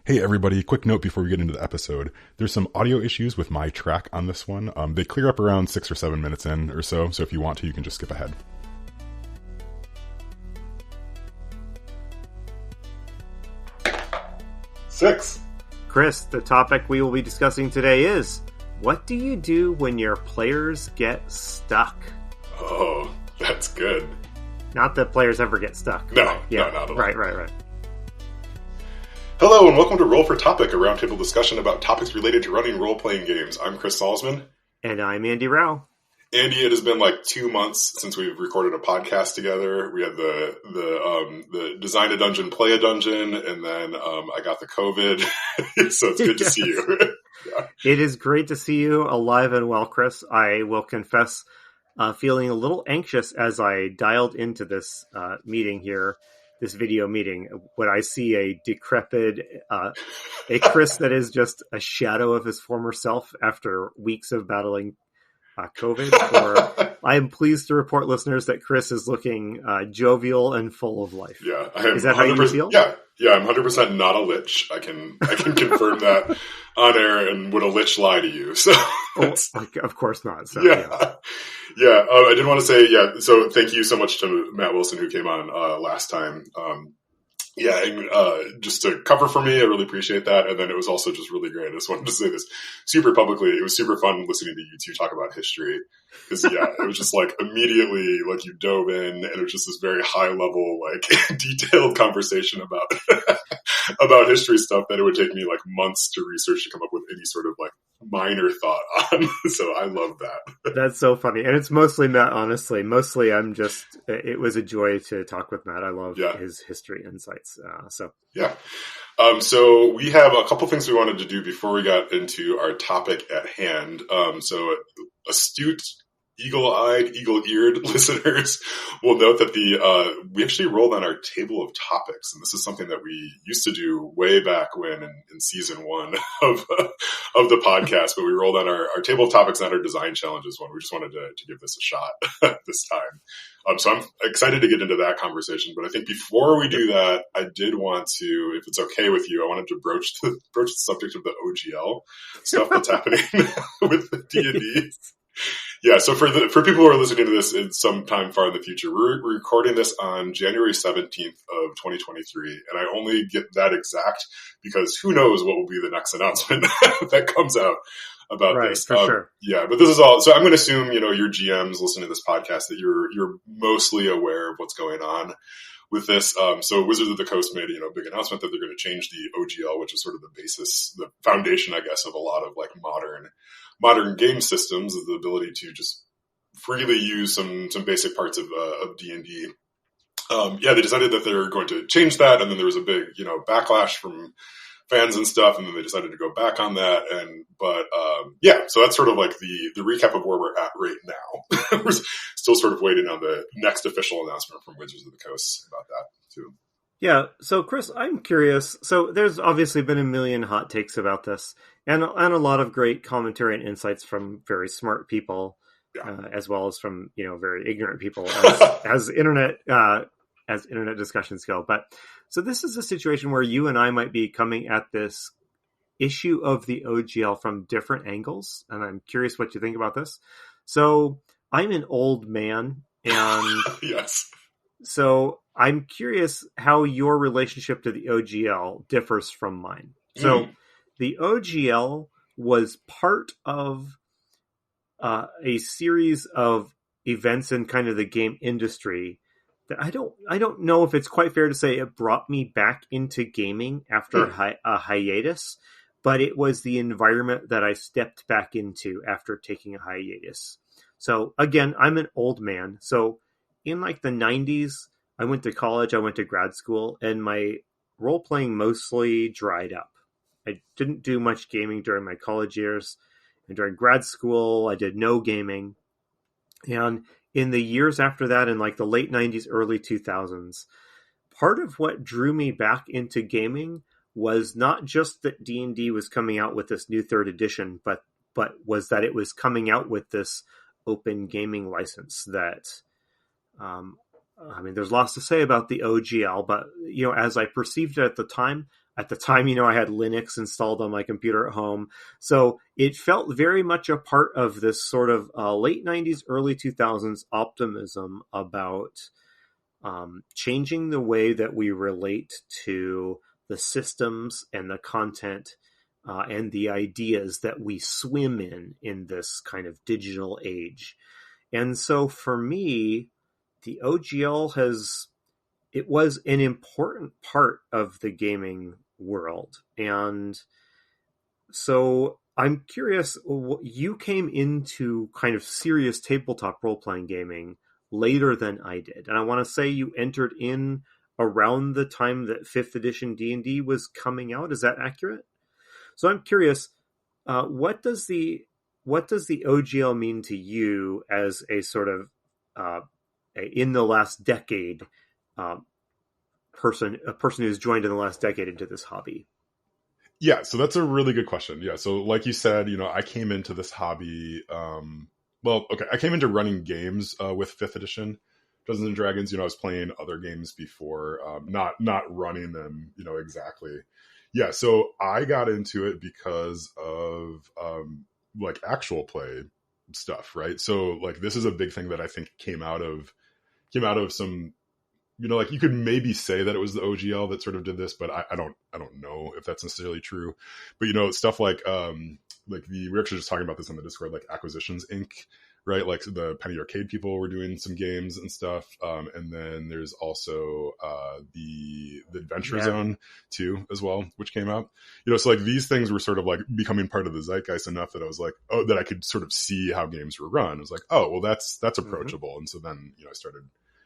Hey everybody, quick note before we get into the episode. There's some audio issues with my track on this one. They clear up around 6 or 7 minutes in or so if you want to, you can just skip ahead. Six. Chris, the topic we will be discussing today is, what do you do when your players get stuck? Oh, that's good. Not that players ever get stuck. No, yeah. no, not at all. Right. Hello and welcome to Roll for Topic, a roundtable discussion about topics related to running role-playing games. I'm Chris Salzman. And I'm Andy Rao. Andy, it has been like 2 months since we've recorded a podcast together. We had the Design a Dungeon, Play a Dungeon, and then I got the COVID, so it's good to see you. Yeah. It is great to see you alive and well, Chris. I will confess feeling a little anxious as I dialed into this meeting here, this video meeting, when I see a decrepit, a Chris that is just a shadow of his former self after weeks of battling COVID. Or I am pleased to report, listeners, that Chris is looking jovial and full of life. Yeah, is that how you feel? Yeah, I'm 100% not a lich. I can confirm that on air. And would a lich lie to you? So, of course not. So, yeah. I did want to say, so thank you so much to Matt Wilson who came on last time. Just to cover for me, I really appreciate that. And then it was also just really great. I just wanted to say this super publicly. It was super fun listening to you two talk about history. Because, it was just like immediately, like you dove in and it was just this very high level, like detailed conversation about, about history stuff that it would take me like months to research to come up with any sort of like minor thought on. So I love that. That's so funny. And it's mostly Matt, honestly. Mostly it was a joy to talk with Matt. I love his history insights. So we have a couple things we wanted to do before we got into our topic at hand. So astute, eagle-eyed, eagle-eared listeners will note that we actually rolled on our table of topics, and this is something that we used to do way back when in season 1 of the podcast. But we rolled on our table of topics and our design challenges one. We just wanted to give this a shot this time. So I'm excited to get into that conversation. But I think before we do that, I did want to, if it's okay with you, I wanted to broach the subject of the OGL stuff that's happening with the D&D. Yeah, so for people who are listening to this in some time far in the future, we're recording this on January 17th of 2023, and I only get that exact because who knows what will be the next announcement that comes out about this. For sure. Yeah, but this is all. So I'm going to assume, your GMs listening to this podcast that you're mostly aware of what's going on with this. So Wizards of the Coast made a big announcement that they're going to change the OGL, which is sort of the basis, the foundation, I guess, of a lot of like modern game systems, is the ability to just freely use some basic parts of D&D. They decided that they're going to change that, and then there was a big backlash from fans and stuff, and then they decided to go back on that. So that's sort of like the recap of where we're at right now. We're still sort of waiting on the next official announcement from Wizards of the Coast about that too. Yeah. So Chris, I'm curious. So there's obviously been a million hot takes about this, and a lot of great commentary and insights from very smart people, as well as from very ignorant people, as internet discussions go. But so this is a situation where you and I might be coming at this issue of the OGL from different angles, and I'm curious what you think about this. So I'm an old man, and yes. So I'm curious how your relationship to the OGL differs from mine. So the OGL was part of a series of events in kind of the game industry that I don't know if it's quite fair to say it brought me back into gaming after a hiatus, but it was the environment that I stepped back into after taking a hiatus. So again, I'm an old man. So in like the 90s, I went to college, I went to grad school, and my role-playing mostly dried up. I didn't do much gaming during my college years, and during grad school, I did no gaming. And in the years after that, in like the late 90s, early 2000s, part of what drew me back into gaming was not just that D&D was coming out with this new 3rd edition, but was that it was coming out with this open gaming license that there's lots to say about the OGL, but, as I perceived it at the time, At the time, I had Linux installed on my computer at home. So it felt very much a part of this sort of late 90s, early 2000s optimism about changing the way that we relate to the systems and the content and the ideas that we swim in this kind of digital age. And so for me, the OGL it was an important part of the gaming world. And so I'm curious, you came into kind of serious tabletop role-playing gaming later than I did. And I want to say you entered in around the time that 5th edition D&D was coming out. Is that accurate? So I'm curious, what does the OGL mean to you as a sort of in the last decade a person who's joined in the last decade into this hobby? Yeah, so that's a really good question. Yeah, so like you said, I came into this hobby. I came into running games with 5th edition Dungeons and Dragons. I was playing other games before, not running them, exactly. Yeah, so I got into it because of like actual play stuff, right? So like this is a big thing that I think came out of some, like you could maybe say that it was the OGL that sort of did this, but I don't know if that's necessarily true. But stuff like we were actually just talking about this on the Discord, like Acquisitions Inc., right? Like the Penny Arcade people were doing some games and stuff. And then there's also the Adventure Zone too, as well, which came out. So like these things were sort of like becoming part of the zeitgeist enough that I was like, oh, that I could sort of see how games were run. I was like, oh, well, that's approachable. Mm-hmm. And so then, I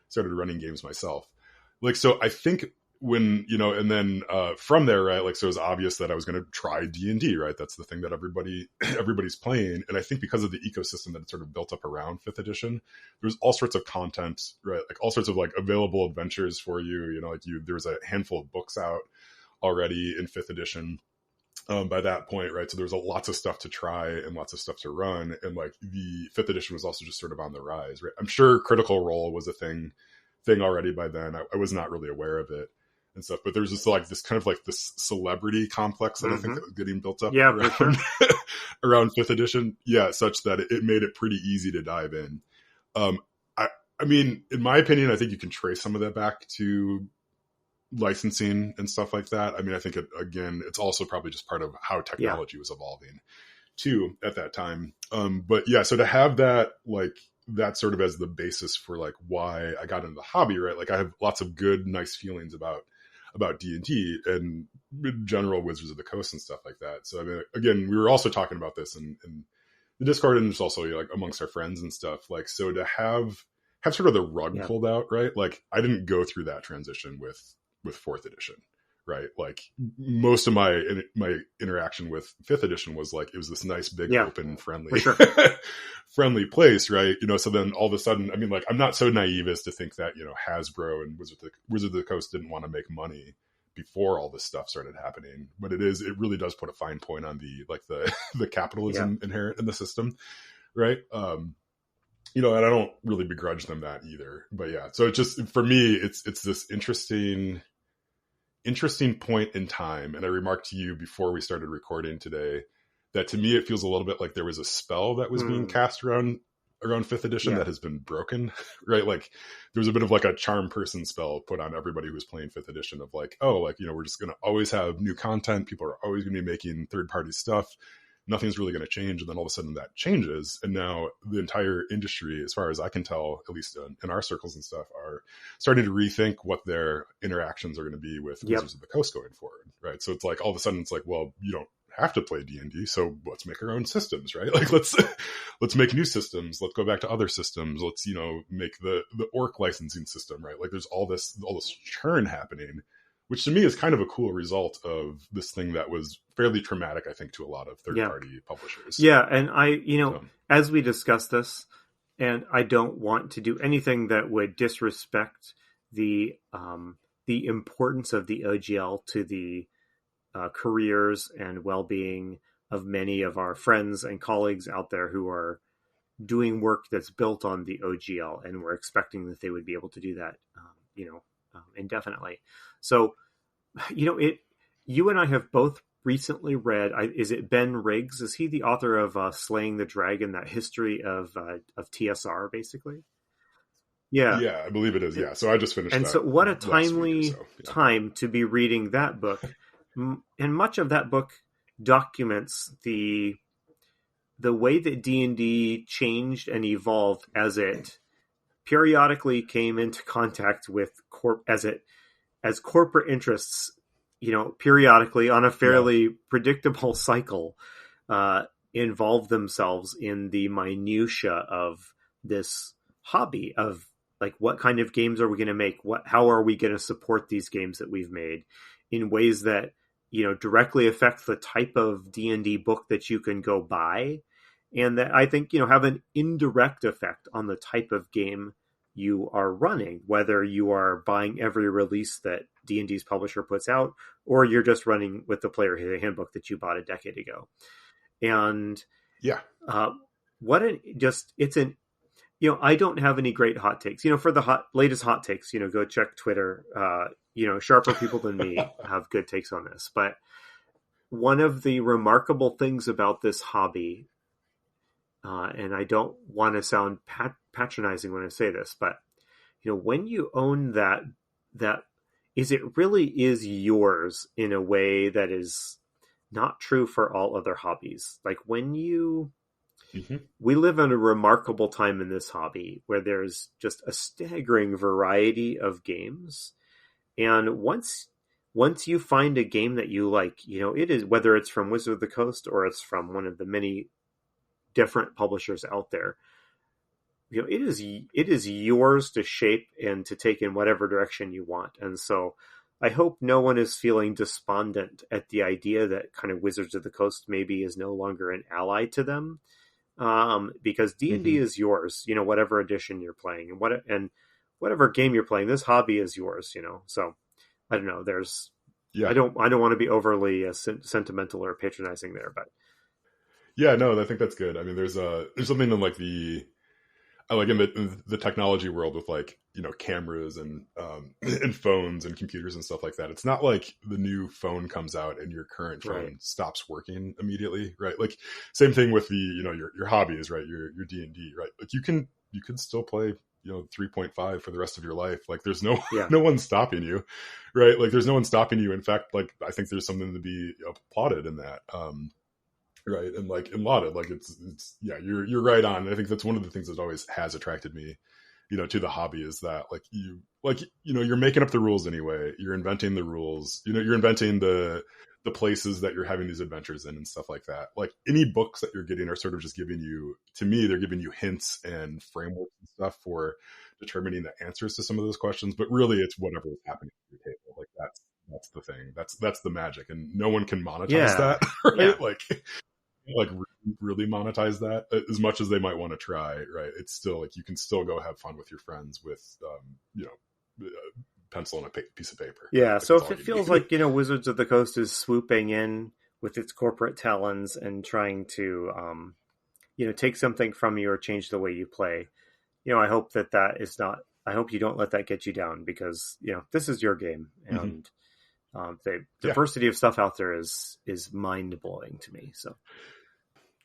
started running games myself. Like, so I think when, and then from there, right, like, so it was obvious that I was going to try D&D, right? That's the thing that everybody's playing. And I think because of the ecosystem that it sort of built up around 5th edition, there's all sorts of content, right? Like all sorts of like available adventures for you, there was a handful of books out already in 5th edition. By that point, right? So there was lots of stuff to try and lots of stuff to run. And like the 5th edition was also just sort of on the rise, right? I'm sure Critical Role was a thing already by then. I was not really aware of it and stuff, but there was just like this kind of like this celebrity complex that I think that was getting built up around, for sure. around 5th edition. Yeah, such that it made it pretty easy to dive in. I mean, in my opinion, I think you can trace some of that back to licensing and stuff like that. I mean, I think it's also probably just part of how technology was evolving too at that time. But yeah, so to have that, like that sort of as the basis for like why I got into the hobby, right? Like I have lots of good, nice feelings about D&D and in general Wizards of the Coast and stuff like that. So I mean, again, we were also talking about this in the Discord and just also like amongst our friends and stuff. Like, so to have sort of the rug pulled out, right? Like I didn't go through that transition with 4th edition, right? Like most of my interaction with 5th edition was like, it was this nice, big, open, friendly, friendly place, right? So then all of a sudden, I mean, like, I'm not so naive as to think that, Hasbro and Wizards of the Coast didn't want to make money before all this stuff started happening. But it really does put a fine point on the capitalism inherent in the system, right? And I don't really begrudge them that either. But yeah, so it just, for me, it's this interesting point in time. And I remarked to you before we started recording today that to me, it feels a little bit like there was a spell that was being cast around 5th edition that has been broken, right? Like there was a bit of like a charm person spell put on everybody who was playing 5th edition of like, oh, like, we're just going to always have new content. People are always going to be making third-party stuff. Nothing's really going to change. And then all of a sudden that changes. And now the entire industry, as far as I can tell, at least in our circles and stuff, are starting to rethink what their interactions are going to be with Wizards of the Coast going forward. Right. So it's like, all of a sudden it's like, well, you don't have to play D&D. So let's make our own systems, right? Like let's make new systems. Let's go back to other systems. Let's, make the orc licensing system, right? Like there's all this churn happening, which to me is kind of a cool result of this thing that was fairly traumatic, I think, to a lot of third-party publishers. Yeah, and as we discuss this, and I don't want to do anything that would disrespect the importance of the OGL to the careers and well-being of many of our friends and colleagues out there who are doing work that's built on the OGL, and we're expecting that they would be able to do that, indefinitely. So, you and I have both recently read. Is it Ben Riggs? Is he the author of Slaying the Dragon? That history of TSR, basically. Yeah, Yeah, I believe it is. Yeah, so I just finished and that so what a last week or timely so. Yeah. time to be reading that book. And much of that book documents the way that D&D changed and evolved as it periodically came into contact with as corporate interests, periodically on a fairly predictable cycle, involve themselves in the minutia of this hobby of like, what kind of games are we going to make? How are we going to support these games that we've made in ways that, directly affect the type of D&D book that you can go buy, and that I think, have an indirect effect on the type of game you are running, whether you are buying every release that D&D's publisher puts out, or you're just running with the player handbook that you bought a decade ago. And yeah, I don't have any great hot takes. For the latest hot takes, go check Twitter. Sharper people than me have good takes on this. But one of the remarkable things about this hobby, and I don't want to sound patronizing when I say this, but when you own that it really is yours in a way that is not true for all other hobbies. Like when we live in a remarkable time in this hobby where there's just a staggering variety of games. And once you find a game that you like, it is, whether it's from Wizard of the Coast or it's from one of the many different publishers out there, it is yours to shape and to take in whatever direction you want. And so I hope no one is feeling despondent at the idea that kind of Wizards of the Coast maybe is no longer an ally to them. Because D&D is yours, whatever edition you're playing and whatever game you're playing, this hobby is yours, so I don't know. I don't want to be overly sentimental or patronizing there, but yeah, no, I think that's good. I mean, there's something in like in the technology world with like, cameras and phones and computers and stuff like that. It's not like the new phone comes out and your current phone stops working immediately, right? Like same thing with the, your hobbies, right? Your D&D, right? Like you can still play, 3.5 for the rest of your life. Like there's no one stopping you, right? Like there's no one stopping you. In fact, like I think there's something to be applauded in that. Right. And like in lauded, like it's you're right on. I think that's one of the things that always has attracted me, to the hobby is that you're making up the rules anyway. You're inventing the rules, you're inventing the places that you're having these adventures in and stuff like that. Like any books that you're getting are sort of just giving you, to me, they're giving you hints and frameworks and stuff for determining the answers to some of those questions. But really it's whatever is happening at your table. Like that's the thing. That's the magic. And no one can monetize that. Right. Like really monetize that as much as they might want to try, right? It's still like you can still go have fun with your friends with pencil and a piece of paper. Yeah, like, so if it feels like Wizards of the Coast is swooping in with its corporate talons and trying to take something from you or change the way you play, I hope that is not, I hope you don't let that get you down, because this is your game, and the diversity of stuff out there is mind-blowing to me. So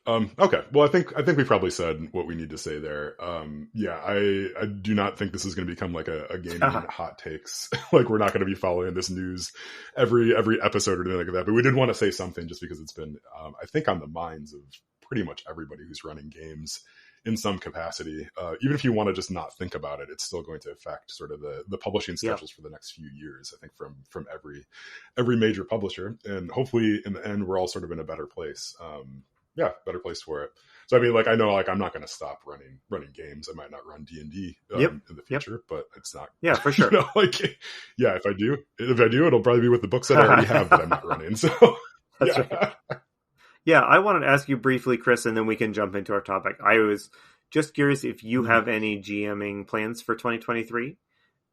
okay. Well, I think we probably said what we need to say there. I do not think this is going to become like a gaming hot takes. Like we're not going to be following this news every episode or anything like that. But we did want to say something just because it's been, I think, on the minds of pretty much everybody who's running games in some capacity. Even if you want to just not think about it, it's still going to affect sort of the publishing schedules for the next few years, I think, from every major publisher. And hopefully in the end, we're all sort of in a better place. Better place for it. So I mean, like I know, like I'm not going to stop running games. I might not run D&D in the future, but it's not. Yeah, for sure. If I do, it'll probably be with the books that I already have that I'm not running. So that's right. Yeah, I wanted to ask you briefly, Chris, and then we can jump into our topic. I was just curious if you have any GMing plans for 2023,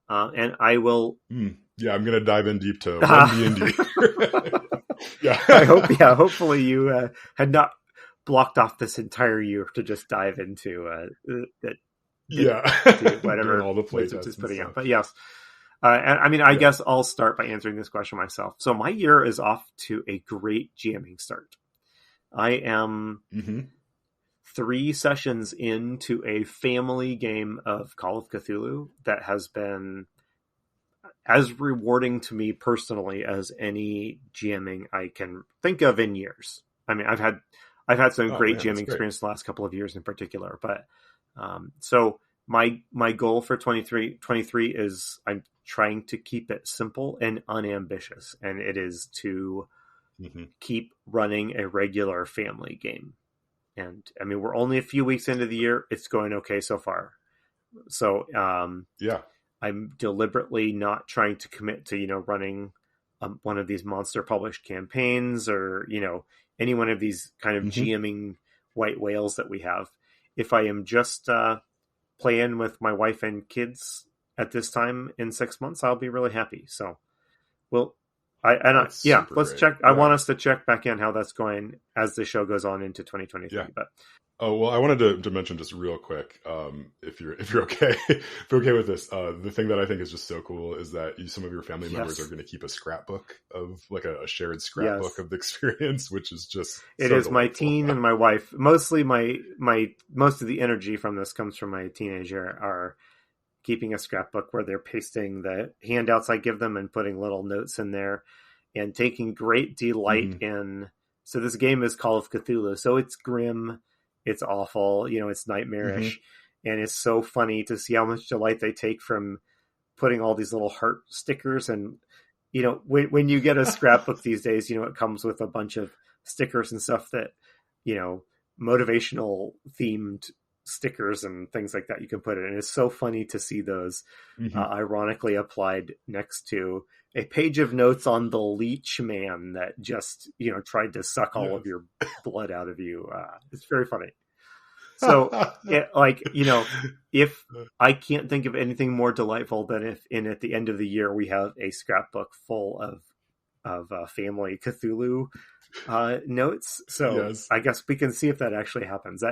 and I will. Yeah, I'm going to dive in deep to D&D. Yeah, I hope. Yeah, hopefully you had not blocked off this entire year to just dive into whatever all the playtests is putting out. But yes, I mean, I guess I'll start by answering this question myself. So my year is off to a great GMing start. I am 3 sessions into a family game of Call of Cthulhu that has been as rewarding to me personally as any GMing I can think of in years. I mean, I've had some great GMing experience the last couple of years in particular, but so my goal for 23 is I'm trying to keep it simple and unambitious, and it is to keep running a regular family game. And I mean, we're only a few weeks into the year. It's going okay so far. So I'm deliberately not trying to commit to, running one of these monster published campaigns or, any one of these kind of GMing white whales that we have. If I am just playing with my wife and kids at this time in 6 months, I'll be really happy. So let's check. Yeah. I want us to check back in how that's going as the show goes on into 2023. Yeah. But I wanted to mention just real quick, if you're okay, if you're okay with this, the thing that I think is just so cool is that some of your family members are going to keep a scrapbook of like a shared scrapbook of the experience, which is just it is my teen and my wife. Mostly most of the energy from this comes from my teenager are keeping a scrapbook where they're pasting the handouts I give them and putting little notes in there and taking great delight in. So this game is Call of Cthulhu, so it's grim. It's awful, it's nightmarish, and it's so funny to see how much delight they take from putting all these little heart stickers. And, when you get a scrapbook these days, it comes with a bunch of stickers and stuff that, motivational themed stickers and things like that you can put in. And it's so funny to see those ironically applied next to a page of notes on the leech man that just, tried to suck all of your blood out of you. It's very funny. So if I can't think of anything more delightful than if at the end of the year, we have a scrapbook full of family Cthulhu notes. So I guess we can see if that actually happens.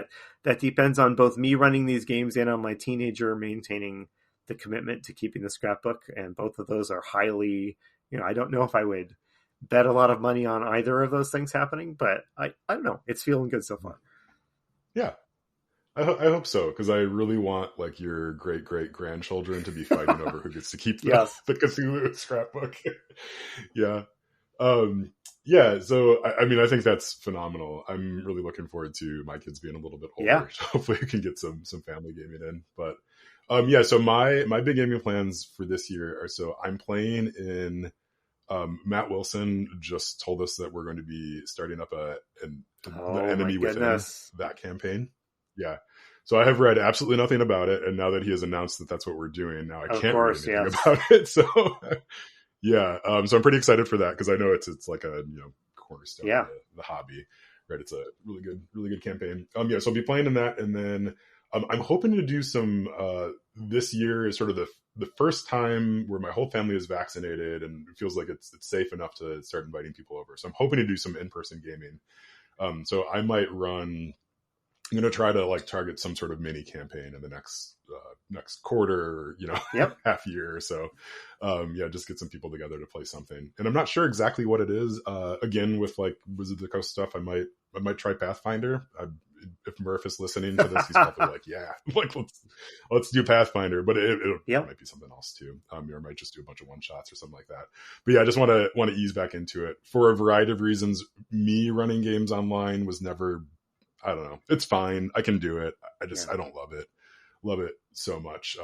That depends on both me running these games and on my teenager maintaining the commitment to keeping the scrapbook. And both of those are highly, I don't know if I would bet a lot of money on either of those things happening, but I don't know. It's feeling good so far. Yeah. I hope so, because I really want like your great grandchildren to be fighting over who gets to keep the Cthulhu scrapbook. Yeah. So I mean, I think that's phenomenal. I'm really looking forward to my kids being a little bit older. So hopefully we can get some family gaming in. But so my big gaming plans for this year are, so I'm playing in Matt Wilson just told us that we're going to be starting up an Enemy Within, that campaign. Yeah. So I have read absolutely nothing about it, and now that he has announced that that's what we're doing, now I can't read anything about it. So so I'm pretty excited for that, because I know it's like a cornerstone of the hobby, right? It's a really good campaign. So I'll be playing in that, and then I'm hoping to do some. This year is sort of the first time where my whole family is vaccinated, and it feels like it's safe enough to start inviting people over. So I'm hoping to do some in-person gaming. So I might run. I'm going to try to like target some sort of mini campaign in the next quarter, half year or so. Just get some people together to play something. And I'm not sure exactly what it is. Again, with like Wizard of the Coast stuff, I might try Pathfinder. If Murph is listening to this, he's probably like, yeah, like let's do Pathfinder, but it might be something else too. Or I might just do a bunch of one shots or something like that. But yeah, I just want to ease back into it for a variety of reasons. Me running games online was never, I don't know. It's fine. I can do it. I don't love it. Love it so much.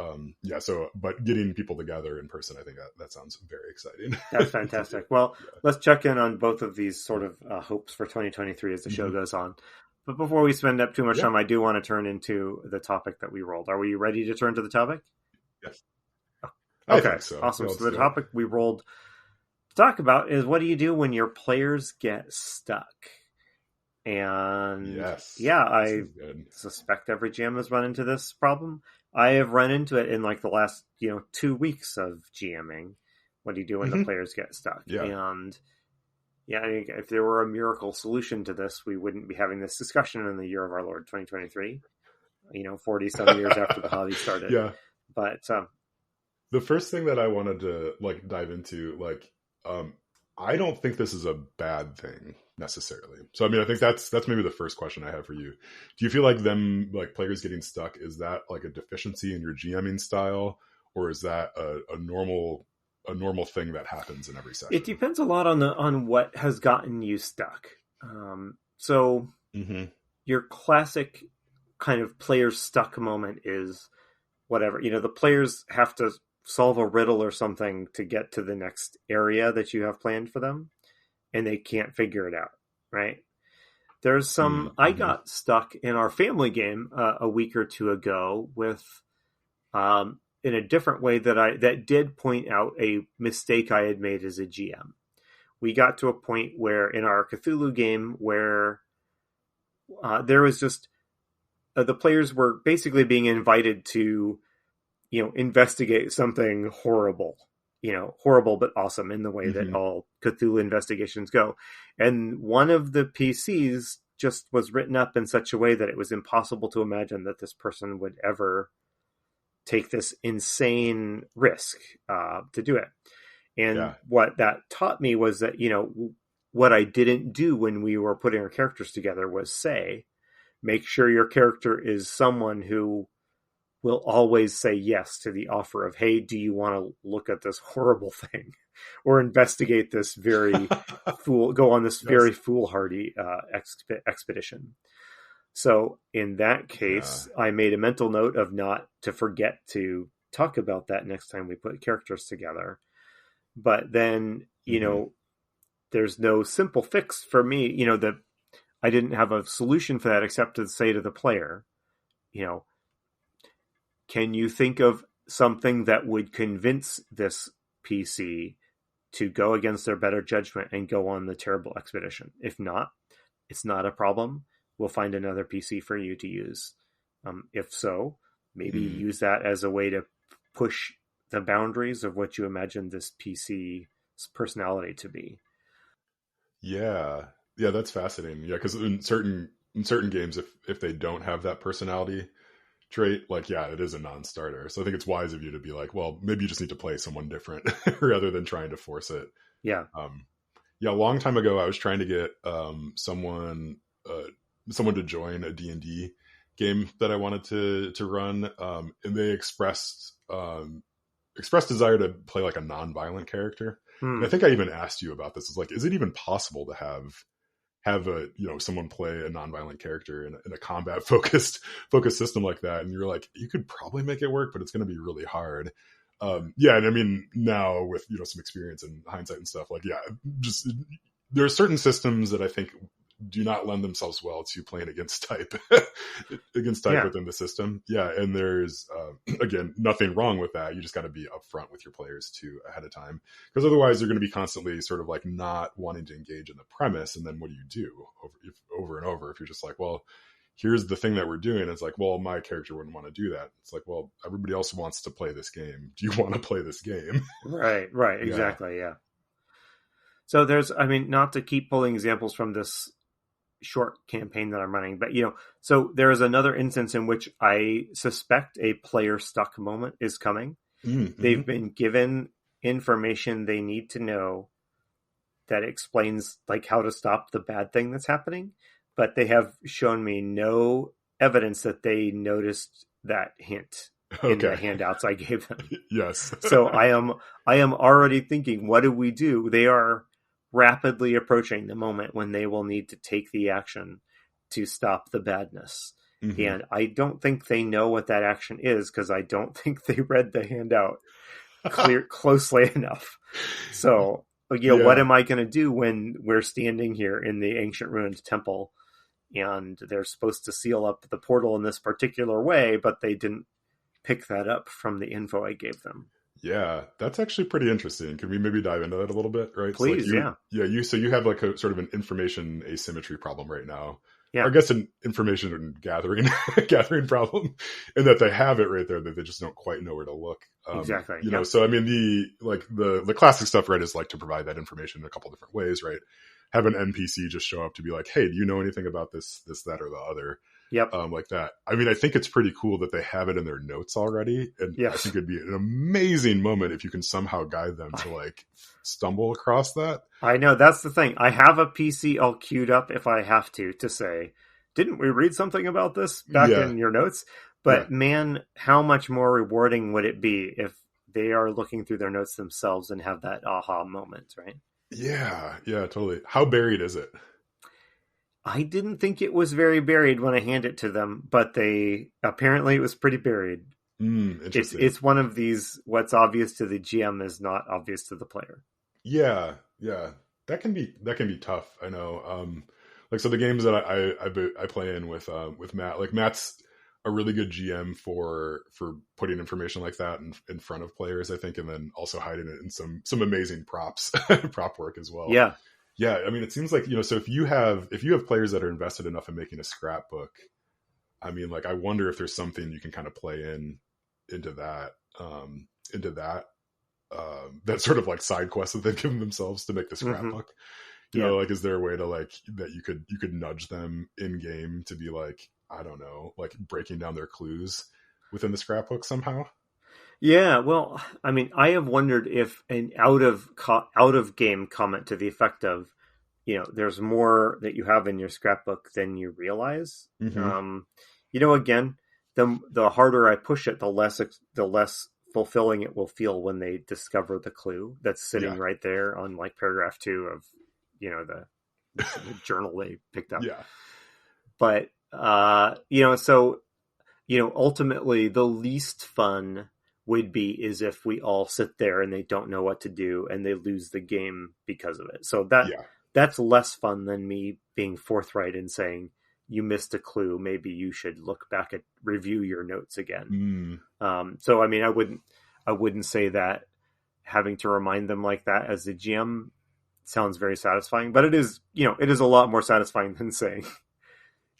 But getting people together in person, I think that sounds very exciting. That's fantastic. Well, let's check in on both of these sort of hopes for 2023 as the show goes on. But before we spend up too much time, I do want to turn into the topic that we rolled. Are we ready to turn to the topic? Yes. Okay. I think so. Awesome. So the topic we rolled to talk about is, what do you do when your players get stuck? And I suspect every GM has run into this problem. I have run into it in like the last 2 weeks of GMing. What do you do when the players get stuck? And I think if there were a miracle solution to this, we wouldn't be having this discussion in the year of our Lord 2023. 40 some years after the hobby started. But the first thing that I wanted to like dive into, like, I don't think this is a bad thing necessarily. So, I mean, I think that's maybe the first question I have for you. Do you feel like them, like players getting stuck, is that like a deficiency in your GMing style, or is that a normal thing that happens in every session? It depends a lot on what has gotten you stuck. So your classic kind of player stuck moment is whatever, the players have to solve a riddle or something to get to the next area that you have planned for them, and they can't figure it out, right? There's some, I got stuck in our family game a week or two ago with, in a different way that did point out a mistake I had made as a GM. We got to a point where in our Cthulhu game where there was just, the players were basically being invited to, investigate something horrible, horrible but awesome in the way that all Cthulhu investigations go. And one of the PCs just was written up in such a way that it was impossible to imagine that this person would ever take this insane risk to do it. And what that taught me was that, what I didn't do when we were putting our characters together was make sure your character is someone who will always say yes to the offer of, hey, do you want to look at this horrible thing or investigate this go on this very foolhardy expedition. So in that case, I made a mental note of not to forget to talk about that next time we put characters together. But then, there's no simple fix for me, that I didn't have a solution for that except to say to the player, can you think of something that would convince this PC to go against their better judgment and go on the terrible expedition? If not, it's not a problem. We'll find another PC for you to use. If so, maybe use that as a way to push the boundaries of what you imagine this PC's personality to be. Yeah, that's fascinating. Yeah, because in certain games, if they don't have that personality trait, like, it is a non-starter. So I think it's wise of you to be like, well, maybe you just need to play someone different rather than trying to force it. Yeah. A long time ago, I was trying to get someone to join a D&D game that I wanted to run, and they expressed desire to play like a non-violent character. And I think I even asked you about this. It's like, is it even possible to have a someone play a non-violent character in a combat focused system like that? And you're like, you could probably make it work, but it's going to be really hard. And I mean, now with some experience and hindsight and stuff, like, just there are certain systems that I think do not lend themselves well to playing against type within the system. And there's again, nothing wrong with that. You just got to be upfront with your players too ahead of time, because otherwise they're going to be constantly sort of like not wanting to engage in the premise. And then what do you do over and over if you're just like, well, here's the thing that we're doing? It's like, well, my character wouldn't want to do that. It's like, well, everybody else wants to play this game. Do you want to play this game? Right, exactly. So there's, I mean, not to keep pulling examples from this short campaign that I'm running, but so there is another instance in which I suspect a player stuck moment is coming. They've been given information they need to know that explains like how to stop the bad thing that's happening, but they have shown me no evidence that they noticed that hint in the handouts I gave them. Yes. So I am already thinking, what do we do? They are rapidly approaching the moment when they will need to take the action to stop the badness. And I don't think they know what that action is, because I don't think they read the handout closely enough. So, what am I going to do when we're standing here in the ancient ruined temple and they're supposed to seal up the portal in this particular way, but they didn't pick that up from the info I gave them? Yeah, that's actually pretty interesting. Can we maybe dive into that a little bit, right? Please, so you have like a sort of an information asymmetry problem right now. Yeah. Or I guess an information gathering problem, and that they have it right there, that they just don't quite know where to look. Exactly. So I mean, the classic stuff, right, is like to provide that information in a couple different ways, right? Have an NPC just show up to be like, hey, do you know anything about this, that, or the other? Yep. Like that. I mean, I think it's pretty cool that they have it in their notes already. And Yes. I think it'd be an amazing moment if you can somehow guide them to like stumble across that. I know, that's the thing. I have a PC all queued up if I have to say, didn't we read something about this back in your notes? But man, how much more rewarding would it be if they are looking through their notes themselves and have that aha moment, right? Yeah, totally. How buried is it? I didn't think it was very buried when I handed it to them, but apparently it was pretty buried. Interesting. It's one of these, what's obvious to the GM is not obvious to the player. Yeah. That can be tough. I know. Like, so the games that I play in with Matt, like Matt's a really good GM for putting information like that in front of players, I think, and then also hiding it in some amazing prop work as well. Yeah. I mean, it seems like, so if you have players that are invested enough in making a scrapbook, I mean, like, I wonder if there's something you can kind of play into that that sort of like side quest that they've given themselves to make the scrapbook. You know, like, is there a way to like that you could nudge them in game to be like, I don't know, like breaking down their clues within the scrapbook somehow? Yeah, well, I mean, I have wondered if an out of game comment to the effect of, there's more that you have in your scrapbook than you realize. Again, the harder I push it, the less fulfilling it will feel when they discover the clue that's sitting right there on like paragraph 2 of, the journal they picked up. Yeah. But, ultimately the least fun would be is if we all sit there and they don't know what to do and they lose the game because of it. So that's less fun than me being forthright and saying, you missed a clue. Maybe you should look back at review your notes again. So, I mean, I wouldn't say that having to remind them like that as a GM sounds very satisfying, but it is a lot more satisfying than saying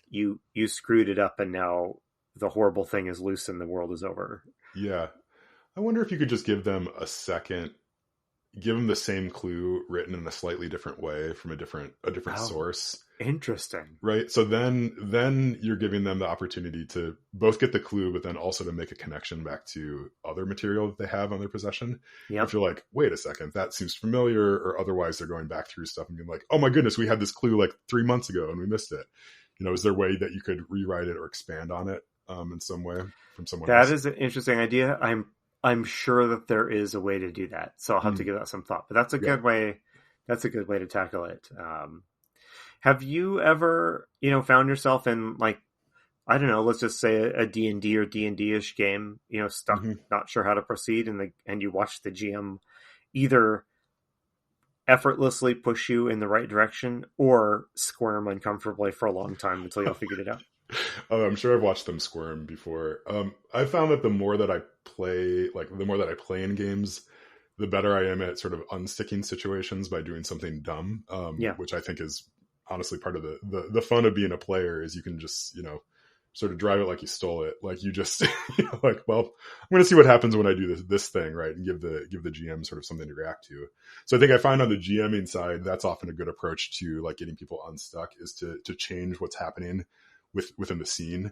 you screwed it up and now the horrible thing is loose and the world is over. Yeah. I wonder if you could just give them a second, give them the same clue written in a slightly different way from a different source. Interesting. Right. So then you're giving them the opportunity to both get the clue, but then also to make a connection back to other material that they have on their possession. If you're like, wait a second, that seems familiar, or otherwise they're going back through stuff and being like, oh my goodness, we had this clue like 3 months ago and we missed it. Is there a way that you could rewrite it or expand on it in some way from someone else? That is an interesting idea. I'm sure that there is a way to do that. So I'll have to give that some thought, but that's a good way. That's a good way to tackle it. Have you ever, found yourself in like, I don't know, let's just say a D&D or D&D-ish game, stuck, not sure how to proceed, and you watch the GM either effortlessly push you in the right direction or squirm uncomfortably for a long time until you all figured it out? Oh, I'm sure I've watched them squirm before. I've found that the more that I play in games, the better I am at sort of unsticking situations by doing something dumb, which I think is honestly part of the fun of being a player is you can just, sort of drive it like you stole it. Like you just, like, well, I'm going to see what happens when I do this thing, right? And give the GM sort of something to react to. So I think I find on the GMing side, that's often a good approach to like getting people unstuck is to change what's happening within the scene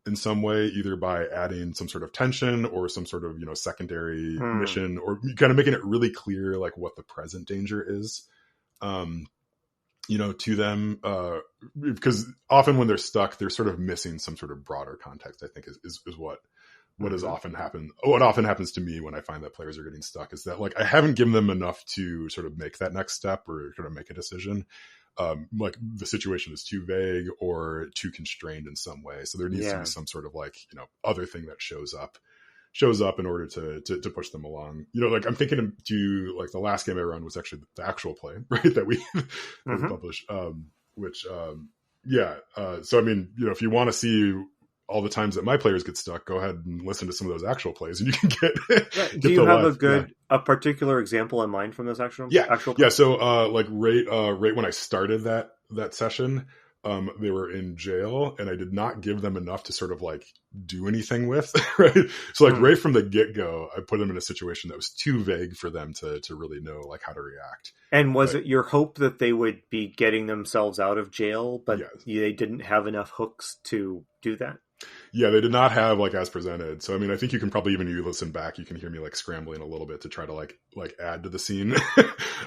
in some way, either by adding some sort of tension or some sort of, secondary mission, or kind of making it really clear, like what the present danger is, to them, because often when they're stuck, they're sort of missing some sort of broader context, I think is what has often happened. What often happens to me when I find that players are getting stuck is that like, I haven't given them enough to sort of make that next step or sort of make a decision. Like the situation is too vague or too constrained in some way. So there needs to be some sort of like, other thing that shows up in order to push them along. Like I'm thinking to like the last game I run was actually the actual play, right? That we published, so I mean, if you want to see all the times that my players get stuck, go ahead and listen to some of those actual plays and you can get, do you have a particular example in mind from this actual play? So, like right when I started that session, they were in jail, and I did not give them enough to sort of like do anything with, right? So like right from the get-go, I put them in a situation that was too vague for them to really know like how to react. And was it your hope that they would be getting themselves out of jail, but they didn't have enough hooks to do that? Yeah, they did not have like as presented. So I mean, I think you can probably, even you listen back, you can hear me like scrambling a little bit to try to like add to the scene,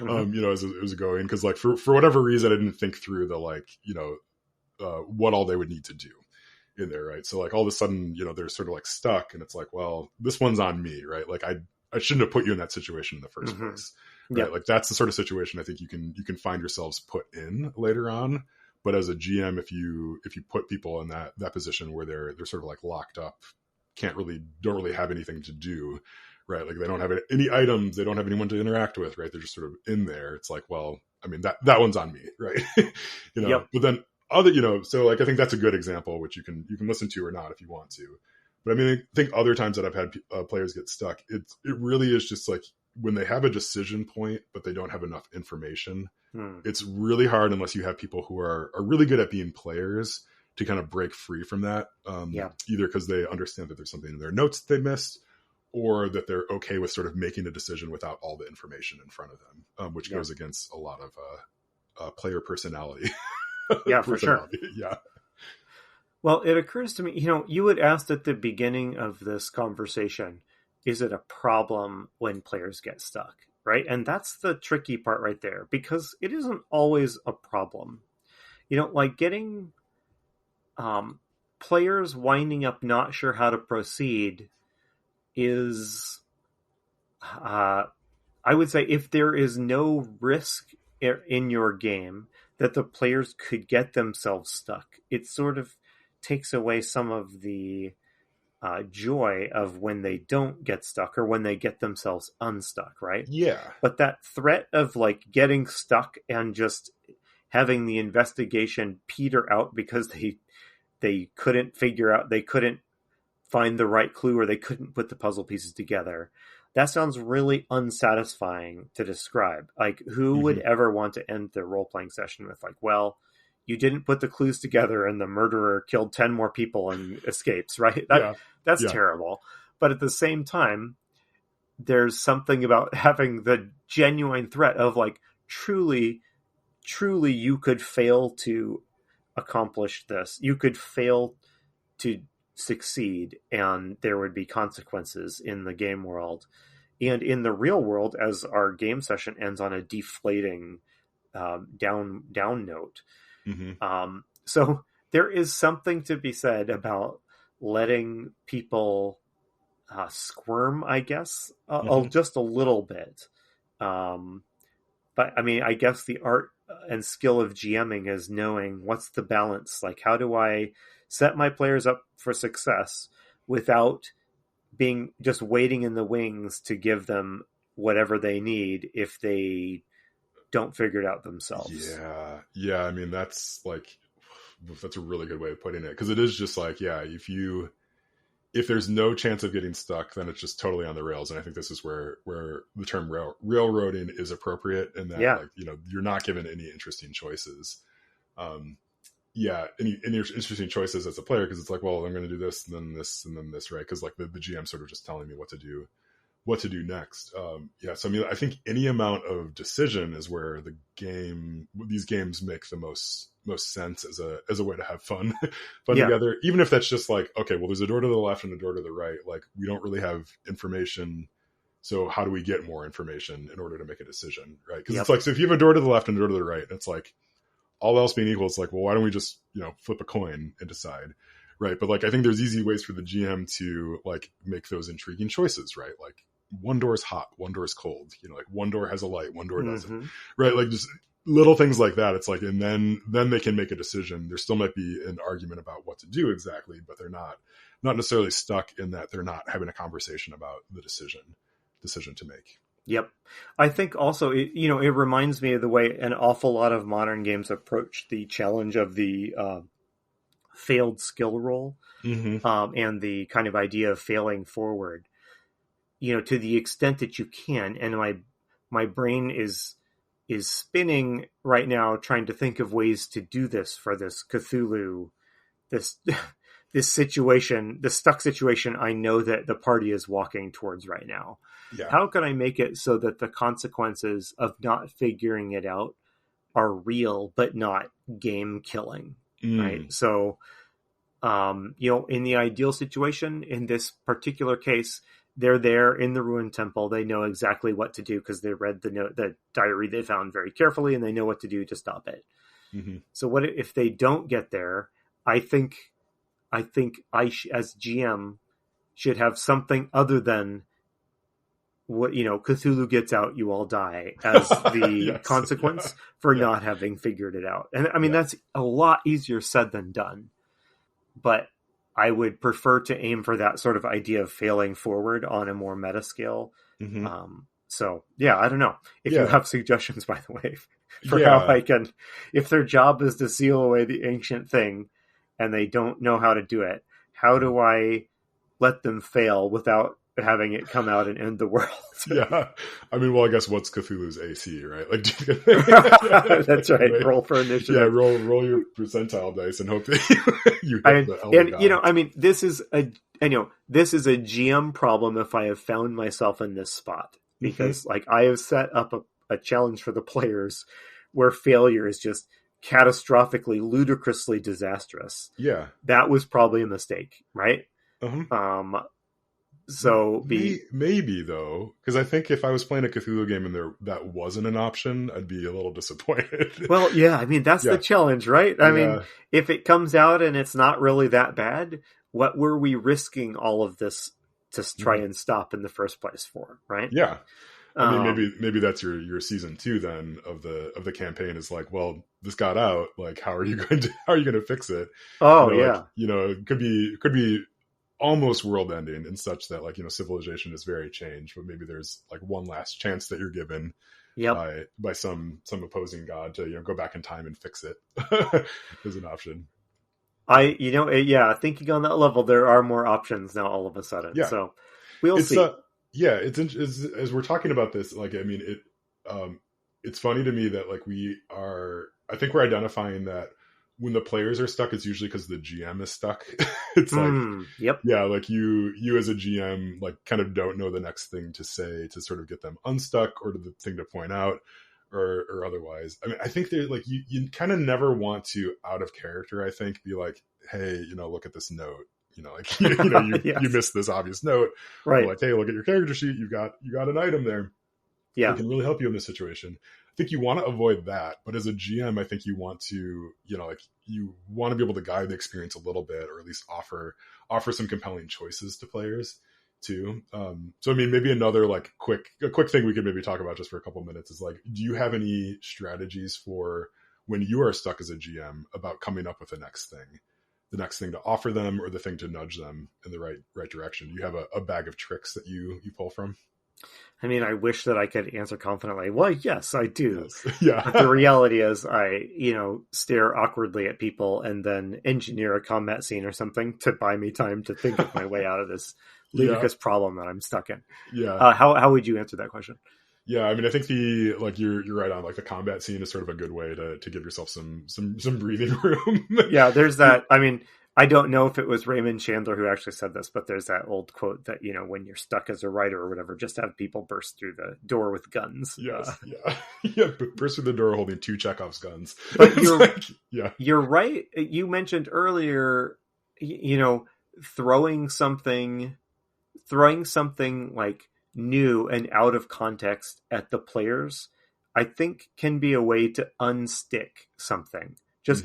you know, as it was going, because like for whatever reason, I didn't think through the like, you know, what all they would need to do in there, right? So like all of a sudden, you know, they're sort of like stuck, and it's like, well, this one's on me, right? Like I shouldn't have put you in that situation in the first place, right? Yep. Like that's the sort of situation I think you can find yourselves put in later on. But as a GM, if you put people in that position where they're sort of like locked up, don't really have anything to do, right? Like they don't have any items, they don't have anyone to interact with, right? They're just sort of in there. It's like, well, I mean, that one's on me, right? You know. Yep. But then other, you know, so like I think that's a good example, which you can listen to or not if you want to. But I mean, I think other times that I've had players get stuck, it really is just like when they have a decision point, but they don't have enough information. It's really hard unless you have people who are really good at being players to kind of break free from that. Either because they understand that there's something in their notes they missed, or that they're okay with sort of making a decision without all the information in front of them, which goes against a lot of player personality. Yeah, for sure. Yeah. Well, it occurs to me, you know, you had asked at the beginning of this conversation, is it a problem when players get stuck? Right. And that's the tricky part right there, because it isn't always a problem. You know, like getting players winding up not sure how to proceed is, I would say, if there is no risk in your game that the players could get themselves stuck, it sort of takes away some of the joy of when they don't get stuck or when they get themselves unstuck, right? Yeah. But that threat of like getting stuck and just having the investigation peter out because they couldn't find the right clue, or they couldn't put the puzzle pieces together. That sounds really unsatisfying to describe. Like, who would ever want to end their role-playing session with like, well, you didn't put the clues together and the murderer killed 10 more people and escapes, right? That's terrible. But at the same time, there's something about having the genuine threat of like, truly you could fail to accomplish this. You could fail to succeed, and there would be consequences in the game world. And in the real world, as our game session ends on a deflating down note. So there is something to be said about letting people squirm, I guess, just a little bit. But I mean, I guess the art and skill of GMing is knowing what's the balance. Like, how do I set my players up for success without being just waiting in the wings to give them whatever they need if they don't figure it out themselves? Yeah. I mean, that's a really good way of putting it, because it is just like, if there's no chance of getting stuck, then it's just totally on the rails. And I think this is where the term railroading is appropriate, in that like, you know, you're not given any interesting choices. Any interesting choices as a player, because it's like, well, I'm going to do this and then this and then this, right? Because like the GM sort of just telling me what to do next. So I mean, I think any amount of decision is where these games make the most sense as a way to have fun together. Even if that's just like, okay, well, there's a door to the left and a door to the right. Like, we don't really have information, so how do we get more information in order to make a decision, right? Because it's like, so if you have a door to the left and a door to the right, it's like, all else being equal, it's like, well, why don't we just, you know, flip a coin and decide, right? But like, I think there's easy ways for the GM to like make those intriguing choices, right? Like, one door is hot, one door is cold, you know, like one door has a light, one door doesn't, right? Like, just little things like that. It's like, and then they can make a decision. There still might be an argument about what to do exactly, but they're not necessarily stuck in that they're not having a conversation about the decision to make. Yep. I think also, it reminds me of the way an awful lot of modern games approach the challenge of the failed skill roll, and the kind of idea of failing forward, you know, to the extent that you can. And my brain is is spinning right now trying to think of ways to do this for this Cthulhu, this this situation, the stuck situation I know that the party is walking towards right now. Yeah. How can I make it so that the consequences of not figuring it out are real but not game killing? Right? So in the ideal situation, in this particular case, they're there in the ruined temple. They know exactly what to do because they read the diary they found very carefully, and they know what to do to stop it. Mm-hmm. So what if they don't get there? I think I as GM should have something other than what, Cthulhu gets out, you all die as the yes, consequence for not having figured it out. And I mean, that's a lot easier said than done, but I would prefer to aim for that sort of idea of failing forward on a more meta scale. Mm-hmm. So yeah, I don't know if you have suggestions, by the way, for how I can, if their job is to seal away the ancient thing and they don't know how to do it, how do I let them fail without having it come out and end the world? Yeah. I mean, well, I guess what's Cthulhu's AC, right? Like, that's right. Right. Roll for initiative. Yeah, roll your percentile dice and hope that you hit the elder god. I mean, this is a GM problem if I have found myself in this spot, because like I have set up a challenge for the players where failure is just catastrophically, ludicrously disastrous. Yeah. That was probably a mistake, right? So maybe though, because I think if I was playing a Cthulhu game and that wasn't an option, I'd be a little disappointed. Well, yeah, I mean that's the challenge, right? I mean, if it comes out and it's not really that bad, what were we risking all of this to try and stop in the first place for, right? Yeah. I mean, maybe that's your season 2 then of the campaign is like, well, this got out. Like, how are you going to fix it? Oh, it could be almost world ending and such that like, civilization is very changed, but maybe there's like one last chance that you're given by some opposing god to, go back in time and fix it as an option. Thinking on that level, there are more options now all of a sudden. Yeah. So we'll see. It's as we're talking about this, like, I mean, it's funny to me that like I think we're identifying that when the players are stuck, it's usually because the GM is stuck. It's like, like you as a GM, like kind of don't know the next thing to say to sort of get them unstuck or the thing to point out or otherwise. I mean, I think they're like, you kind of never want to out of character, I think, be like, hey, look at this note. Like, you missed this obvious note. Right. Or like, hey, look at your character sheet. You got an item there. Yeah. It can really help you in this situation. I think you want to avoid that. But as a GM, I think you want to, you want to be able to guide the experience a little bit, or at least offer some compelling choices to players too. So, I mean, maybe another like quick thing we could maybe talk about just for a couple minutes is like, do you have any strategies for when you are stuck as a GM about coming up with the next thing to offer them, or the thing to nudge them in the right direction? Do you have a bag of tricks that you pull from? I mean, I wish that I could answer confidently. Well, yes, I do. Yes. Yeah. But the reality is I, stare awkwardly at people and then engineer a combat scene or something to buy me time to think of my way out of this ludicrous problem that I'm stuck in. Yeah. How would you answer that question? Yeah, I mean, I think you're right on. Like the combat scene is sort of a good way to give yourself some breathing room. Yeah, there's that. I mean, I don't know if it was Raymond Chandler who actually said this, but there's that old quote that, when you're stuck as a writer or whatever, just have people burst through the door with guns. Yes, burst through the door holding 2 Chekhov's guns. But you're right. You mentioned earlier, throwing something like new and out of context at the players, I think can be a way to unstick something. Just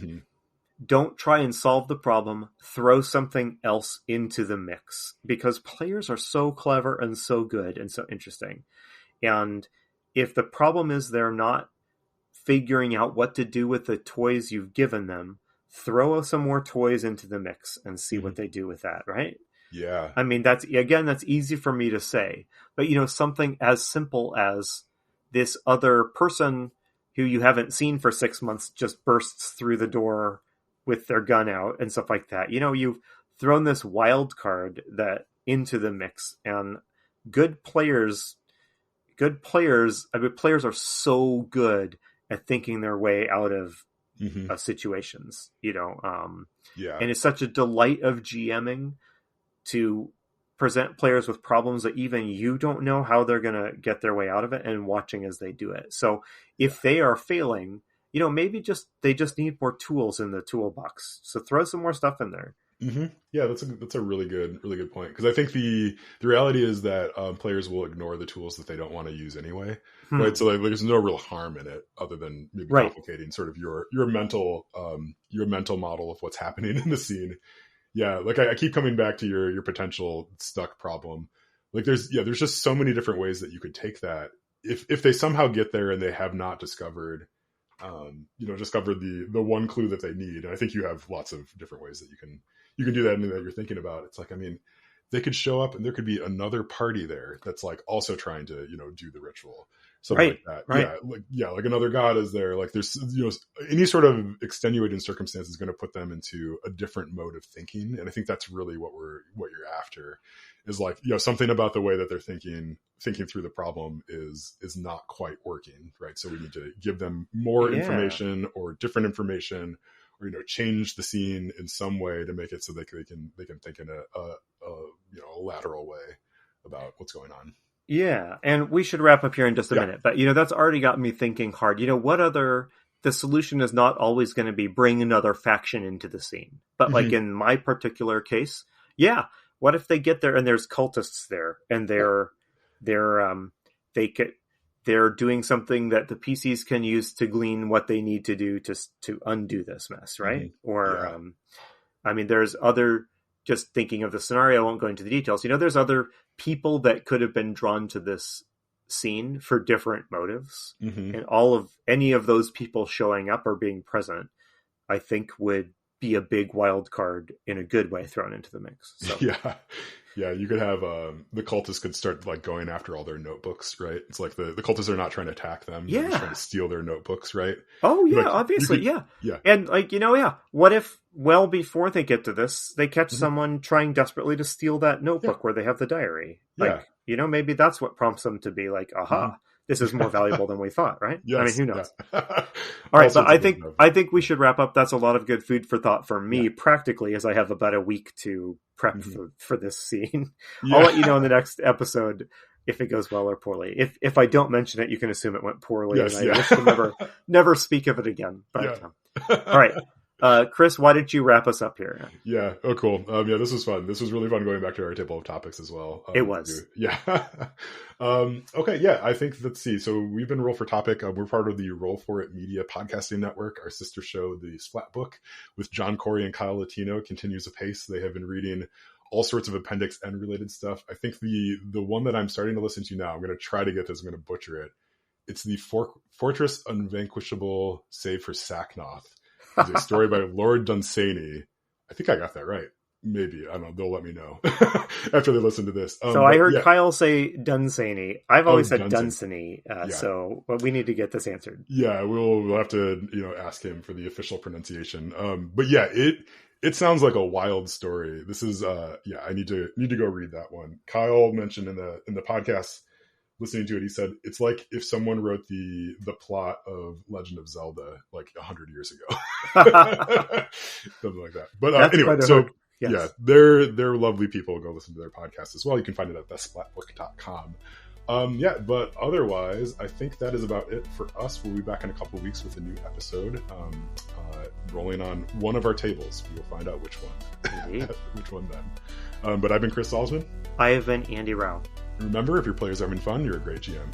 don't try and solve the problem. Throw something else into the mix, because players are so clever and so good and so interesting. And if the problem is they're not figuring out what to do with the toys you've given them, throw some more toys into the mix and see what they do with that, right? Yeah. I mean, that's easy for me to say, but something as simple as this other person who you haven't seen for 6 months just bursts through the door with their gun out and stuff like that. You've thrown this wild card that into the mix, and good players good players, I mean, players are so good at thinking their way out of situations, and it's such a delight of GMing to present players with problems that even you don't know how they're going to get their way out of it, and watching as they do it. So if they are failing, maybe they just need more tools in the toolbox. So throw some more stuff in there. Yeah, that's a really good point, because I think the reality is that players will ignore the tools that they don't want to use anyway, right? So like there's no real harm in it other than maybe complicating sort of your mental model of what's happening in the scene. Yeah, like I keep coming back to your potential stuck problem. Like there's just so many different ways that you could take that if they somehow get there and they have not discovered the one clue that they need. And I think you have lots of different ways that you can do that, and that you're thinking about. It's like, I mean, they could show up and there could be another party there that's like also trying to, do the ritual. Something like that. Right. Like another god is there. Like there's, any sort of extenuating circumstance is going to put them into a different mode of thinking. And I think that's really what you're after, is like, something about the way that they're thinking through the problem is not quite working. Right. So we need to give them more information or different information, or change the scene in some way to make it so they can think in a lateral way about what's going on. Yeah, and we should wrap up here in just a minute, but that's already got me thinking hard. The solution is not always going to be bring another faction into the scene, but like in my particular case, what if they get there and there's cultists there, and they're doing something that the PCs can use to glean what they need to do to undo this mess, right? Or, there's other, just thinking of the scenario, I won't go into the details. There's other people that could have been drawn to this scene for different motives. And any of those people showing up or being present, I think would be a big wild card in a good way thrown into the mix. So. Yeah, you could have the cultists could start like going after all their notebooks, right? It's like the cultists are not trying to attack them; they're just trying to steal their notebooks, right? Oh yeah, obviously, yeah. And like what if well before they get to this, they catch someone trying desperately to steal that notebook where they have the diary? Like maybe that's what prompts them to be like, aha. This is more valuable than we thought, right? Yes, I mean, who knows? All right, but I think we should wrap up. That's a lot of good food for thought for me, practically, as I have about a week to prep for this scene. I'll let you know in the next episode if it goes well or poorly. If I don't mention it, you can assume it went poorly, and I wish to never speak of it again. But all right. Chris, why didn't you wrap us up here? Yeah. Oh, cool. This was fun. This was really fun going back to our table of topics as well. It was. Yeah. Okay. Yeah. I think, let's see. So we've been Roll for Topic. We're part of the Roll for It Media podcasting network. Our sister show, The Splat Book, with John Corey and Kyle Latino, continues apace. They have been reading all sorts of Appendix N related stuff. I think the one that I'm starting to listen to now, I'm going to try to get this. I'm going to butcher it. It's the Fortress Unvanquishable, save for Sacknoth. It's a story by Lord Dunsany. I think I got that right. Maybe. I don't know. They'll let me know after they listen to this. So I heard Kyle say Dunsany. I've always said Dunsany. So we need to get this answered. Yeah, we'll have to ask him for the official pronunciation. But yeah, it sounds like a wild story. This is I need to go read that one. Kyle mentioned in the podcast, listening to it, he said it's like if someone wrote the plot of Legend of Zelda like 100 years ago. Something like that. But anyway, so yes. They're lovely people. Go listen to their podcast as well. You can find it at thesplatbook.com. But otherwise, I think that is about it for us. We'll be back in a couple of weeks with a new episode, rolling on one of our tables. We will find out which one. Which one then. But I've been Chris Salzman. I have been Andy Rao. Remember, if your players are having fun, you're a great GM.